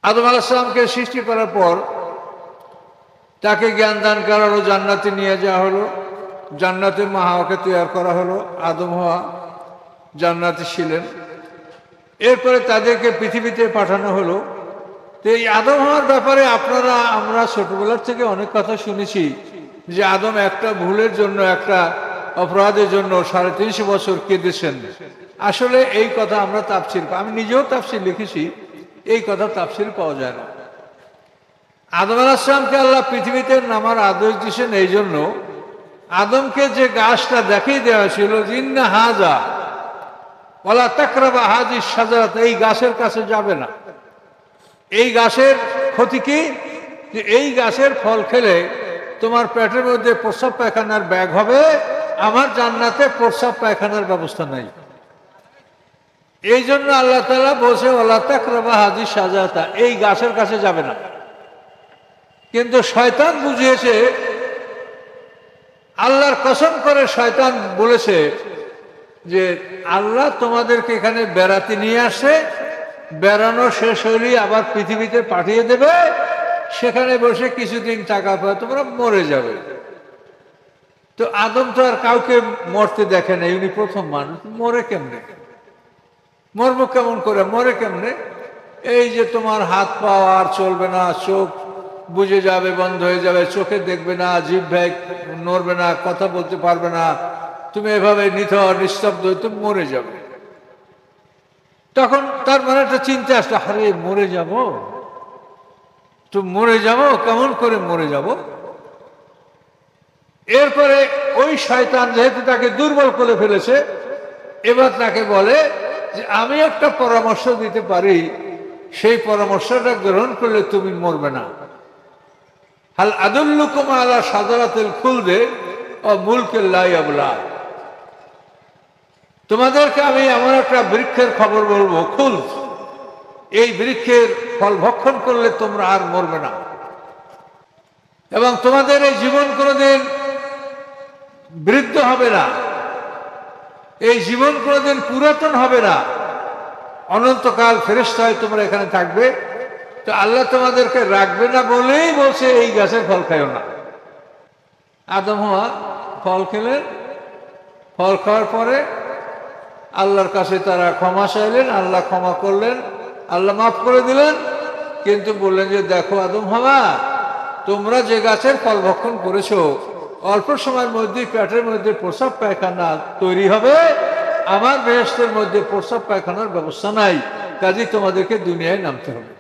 আদম আলাইহিস সালামকে সৃষ্টি করার পর তাকে জ্ঞান দান করা হলো, জান্নাতে নিয়ে যাওয়া হলো, জান্নাতে মা হাওয়াকে তৈরি করা হলো। আদম হাওয়া জান্নাতে ছিলেন। এরপরে তাদেরকে পৃথিবীতে পাঠানো হলো। তো এই আদম হাওয়ার ব্যাপারে আমরা ছোটবেলার থেকে অনেক কথা শুনেছি যে আদম একটা ভুলের জন্য, একটা অপরাধের জন্য 350 বছর কেঁদেছেন। আসলে এই কথা আমরা তাফসীর, আমি নিজেও তাফসীর লিখেছি, এই কথা তাফসীর পাওয়া যায় না। আদম আলাইহিস সালামকে আল্লাহ পৃথিবীতে নামার আদেশ দিয়েছেন এই জন্য, আদমকে যে গাছটা দেখিয়ে দেওয়া ছিল, ইন্না হাযা ওয়ালা তাকরাবা হাযিস শাজারাত, এই গাছের কাছে যাবে না। এই গাছের ক্ষতি কি? যে এই গাছের ফল খেলে তোমার পেটের মধ্যে প্রস্রাব পায়খানার ব্যাগ হবে, আমার জান্নাতে প্রস্রাব পায়খানার ব্যবস্থা নাই। এই জন্য আল্লাহ তাআলা বলছে ওয়ালা তাকরাবা হাযিস শাজারাত, এই গাছের কাছে যাবে না। কিন্তু শয়তান বুঝিয়েছে, আল্লাহর কসম করে শয়তান বলেছে যে আল্লাহ তোমাদেরকে এখানে বেড়াতে নিয়ে আসে, বেড়ানো শেষ হইলে আবার পৃথিবীতে পাঠিয়ে দেবে, সেখানে বসে কিছুদিন টাকা পায়, তোমরা মরে যাবে। তো আদম তো আর কাউকে মরতে দেখে না, উনি প্রথম মানুষ, মরে কেমনে? মরবো কেমন করে? মরে কেমনে? এই যে তোমার হাত পা আর চলবে না, চোখ বুঝে যাবে, বন্ধ হয়ে যাবে, চোখে দেখবে না, জিভ ভ্যাগ নড়বে না, কথা বলতে পারবে না, তুমি এভাবে নিথর নিস্তব্ধ, তুমি মরে যাবে। তখন তার মানে একটা চিন্তা আসলো, আরে মরে যাব তো, মরে যাব কেমন করে মরে যাব? এরপরে ওই শয়তান যেহেতু তাকে দুর্বল করে ফেলেছে, এবার তাকে বলে যে আমি একটা পরামর্শ দিতে পারি, সেই পরামর্শটা গ্রহণ করলে তুমি মরবে না। হাল আদুল্লুকুম আলা শাজারাতিল খুলদে ওয়া মুলকিন লা ইয়াবলা, তোমাদেরকে আমি এমন একটা বৃক্ষের খবর বলবো, খুলদ, এই বৃক্ষের ফল ভক্ষণ করলে তোমরা আর মরবে না, এবং তোমাদের এই জীবন কোনোদিন বৃদ্ধ হবে না, এই জীবন কোনোদিন পুরাতন হবে না, অনন্তকাল ফেরেশতা হয়ে তোমরা এখানে থাকবে। তো আল্লাহ তোমাদেরকে রাখবে না বলেই বলছে এই গাছের ফল খাইও না। আদম হাওয়া ফল খেলেন, ফল খাওয়ার পরে আল্লাহর কাছে তারা ক্ষমা চাইলেন, আল্লাহ ক্ষমা করলেন, আল্লাহ মাফ করে দিলেন। কিন্তু বললেন যে দেখো আদম হাওয়া, তোমরা যে গাছের ফল ভক্ষণ করেছো, অল্প সময়ের মধ্যেই পেটের মধ্যে প্রস্রাব পায়খানা তৈরি হবে, আমার বেহেশতের মধ্যে প্রস্রাব পায়খানার ব্যবস্থা নাই, কাজেই তোমাদেরকে দুনিয়ায় নামতে হবে।